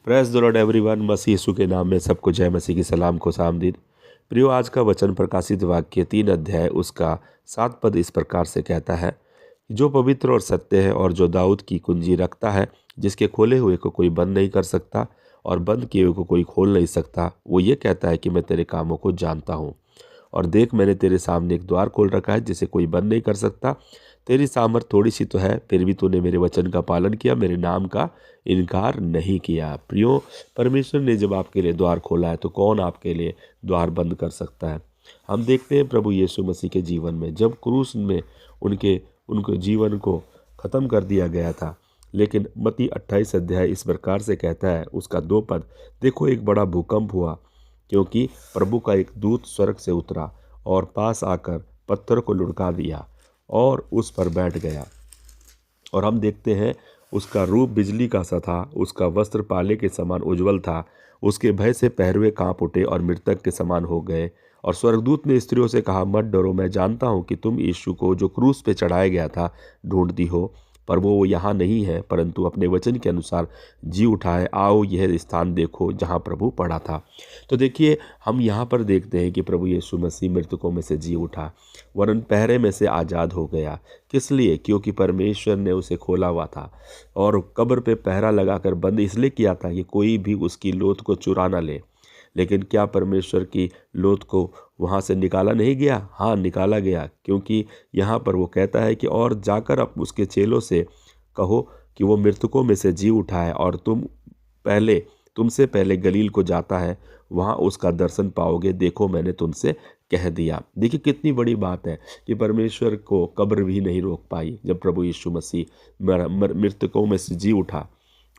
Press the lord everyone. मसीह यीशु के नाम में सबको जय मसीह की सलाम को सामदीद। प्रियो, आज का वचन प्रकाशित वाक्य 3 अध्याय उसका 7 पद इस प्रकार से कहता है, जो पवित्र और सत्य है और जो दाऊद की कुंजी रखता है, जिसके खोले हुए को कोई बंद नहीं कर सकता और बंद किए हुए को कोई खोल नहीं सकता, वो ये कहता है कि मैं तेरे कामों को जानता हूँ। और देख, मैंने तेरे सामने एक द्वार खोल रखा है जिसे कोई बंद नहीं कर सकता। तेरी सामर्थ थोड़ी सी तो है, फिर भी तूने मेरे वचन का पालन किया, मेरे नाम का इनकार नहीं किया। प्रियो, परमेश्वर ने जब आपके लिए द्वार खोला है तो कौन आपके लिए द्वार बंद कर सकता है। हम देखते हैं प्रभु यीशु मसीह के जीवन में, जब क्रूस में उनके जीवन को ख़त्म कर दिया गया था, लेकिन मत्ती 28 अध्याय इस प्रकार से कहता है, उसका 2 पद, देखो एक बड़ा भूकंप हुआ, क्योंकि प्रभु का एक दूत स्वर्ग से उतरा और पास आकर पत्थर को लुढ़का दिया और उस पर बैठ गया। और हम देखते हैं उसका रूप बिजली का सा था, उसका वस्त्र पाले के समान उज्जवल था। उसके भय से पहरुए कांप उठे और मृतक के समान हो गए। और स्वर्गदूत ने स्त्रियों से कहा, मत डरो, मैं जानता हूँ कि तुम यीशु को जो क्रूस पे चढ़ाया गया था ढूंढती हो, पर वो यहाँ नहीं है, परंतु अपने वचन के अनुसार जी उठा है। आओ यह स्थान देखो जहाँ प्रभु पड़ा था। तो देखिए, हम यहाँ पर देखते हैं कि प्रभु यीशु मसीह मृतकों में से जी उठा, वरन पहरे में से आज़ाद हो गया। किस लिए? क्योंकि परमेश्वर ने उसे खोला हुआ था और कब्र पे पहरा लगाकर बंद इसलिए किया था कि कोई भी उसकी लोथ को चुरा ना ले। लेकिन क्या परमेश्वर की लोथ को वहाँ से निकाला नहीं गया? हाँ, निकाला गया, क्योंकि यहाँ पर वो कहता है कि और जाकर अब उसके चेलों से कहो कि वो मृतकों में से जी उठा है और तुमसे पहले गलील को जाता है, वहाँ उसका दर्शन पाओगे। देखो, मैंने तुमसे कह दिया। देखिए कितनी बड़ी बात है कि परमेश्वर को कब्र भी नहीं रोक पाई जब प्रभु यीशु मसीह मृतकों में से जी उठा।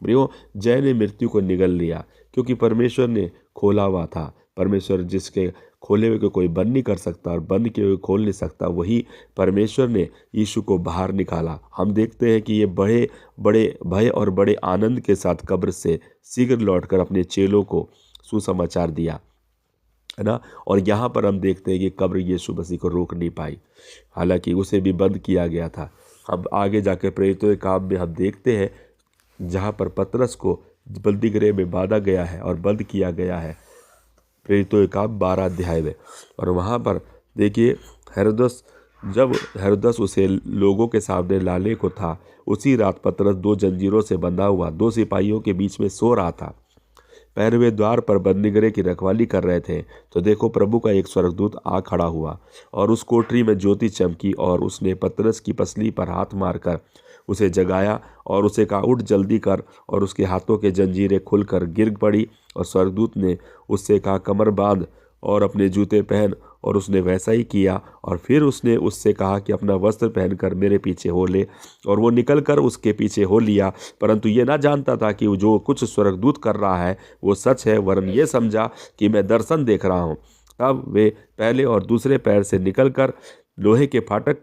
प्रियो, जय ने मृत्यु को निगल लिया, क्योंकि परमेश्वर ने खोला हुआ था। परमेश्वर जिसके खोले हुए को कोई बंद नहीं कर सकता और बंद किए हुए खोल नहीं सकता, वही परमेश्वर ने यीशु को बाहर निकाला। हम देखते हैं कि ये बड़े बड़े भय और बड़े आनंद के साथ कब्र से शीघ्र लौटकर अपने चेलों को सुसमाचार दिया, है ना। और यहाँ पर हम देखते हैं कि कब्र यीशु मसीह को रोक नहीं पाई, हालांकि उसे भी बंद किया गया था। हम आगे जाकर प्रेरितों के काम में हम देखते हैं, जहाँ पर पतरस को बंदीगृह में बांधा गया है और बंद किया गया है, प्रेरितों के काम 12 अध्याय में। और वहाँ पर देखिए, जब हेरोदस उसे लोगों के सामने लाने को था, उसी रात पतरस 2 जंजीरों से बंधा हुआ 2 सिपाहियों के बीच में सो रहा था। पहरवे द्वार पर बंदीगृह की रखवाली कर रहे थे, तो देखो प्रभु का एक स्वर्गदूत आ खड़ा हुआ और उस कोठरी में ज्योति चमकी और उसने पतरस की पसली पर हाथ मारकर उसे जगाया और उसे कहा, उठ जल्दी कर। और उसके हाथों के जंजीरें खुलकर गिर पड़ी और स्वर्गदूत ने उससे कहा, कमर बांध और अपने जूते पहन। और उसने वैसा ही किया। और फिर उसने उससे कहा कि अपना वस्त्र पहनकर मेरे पीछे हो ले। और वो निकलकर उसके पीछे हो लिया, परंतु ये ना जानता था कि जो कुछ स्वर्गदूत कर रहा है वो सच है, वरन ये समझा कि मैं दर्शन देख रहा हूँ। तब वे पहले और दूसरे पैर से निकलकर लोहे के फाटक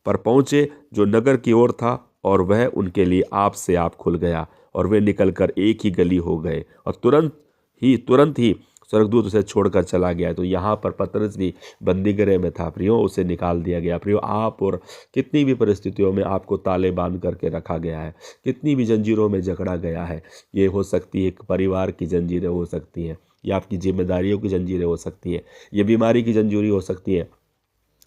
पर पहुँचे जो नगर की ओर था, और वह उनके लिए आप से आप खुल गया और वे निकलकर एक ही गली हो गए। और तुरंत ही स्वर्गदूत उसे छोड़कर चला गया। तो यहाँ पर पतरस भी बंदीगृह में था प्रियो, उसे निकाल दिया गया। प्रियो, आप और कितनी भी परिस्थितियों में आपको ताले बांध करके रखा गया है, कितनी भी जंजीरों में जकड़ा गया है। ये हो सकती है एक परिवार की जंजीरें हो सकती हैं, या आपकी जिम्मेदारियों की जंजीरें हो सकती है, ये बीमारी की जंजीरें हो सकती है,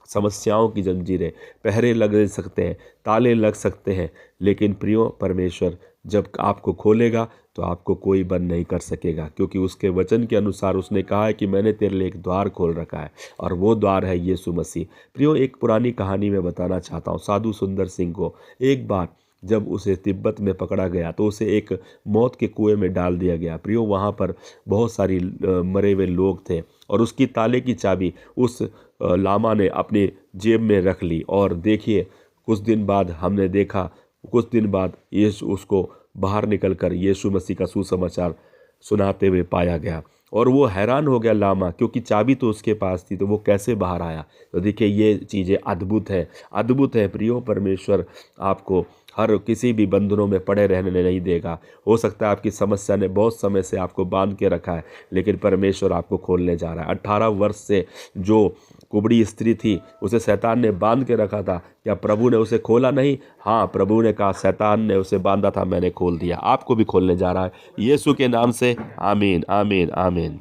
समस्याओं की जंजीरें, पहरे लग सकते हैं, ताले लग सकते हैं। लेकिन प्रियो, परमेश्वर जब आपको खोलेगा तो आपको कोई बंद नहीं कर सकेगा, क्योंकि उसके वचन के अनुसार उसने कहा है कि मैंने तेरे लिए एक द्वार खोल रखा है, और वो द्वार है यीशु मसीह। प्रियो, एक पुरानी कहानी मैं बताना चाहता हूँ। साधु सुंदर सिंह को एक बार जब उसे तिब्बत में पकड़ा गया तो उसे एक मौत के कुएं में डाल दिया गया। प्रियो, वहाँ पर बहुत सारी मरे हुए लोग थे और उसकी ताले की चाबी उस लामा ने अपने जेब में रख ली। और देखिए, कुछ दिन बाद यीशु उसको बाहर निकलकर यीशु मसीह का सुसमाचार सुनाते हुए पाया गया। और वो हैरान हो गया लामा, क्योंकि चाबी तो उसके पास थी, तो वो कैसे बाहर आया। तो देखिए, ये चीज़ें अद्भुत है प्रियो। परमेश्वर आपको हर किसी भी बंधनों में पड़े रहने नहीं देगा। हो सकता है आपकी समस्या ने बहुत समय से आपको बांध के रखा है, लेकिन परमेश्वर आपको खोलने जा रहा है। 18 वर्ष से जो कुबड़ी स्त्री थी, उसे शैतान ने बांध के रखा था, क्या प्रभु ने उसे खोला नहीं? हाँ, प्रभु ने कहा शैतान ने उसे बांधा था, मैंने खोल दिया। आपको भी खोलने जा रहा है यीशु के नाम से। आमीन, आमीन, आमीन।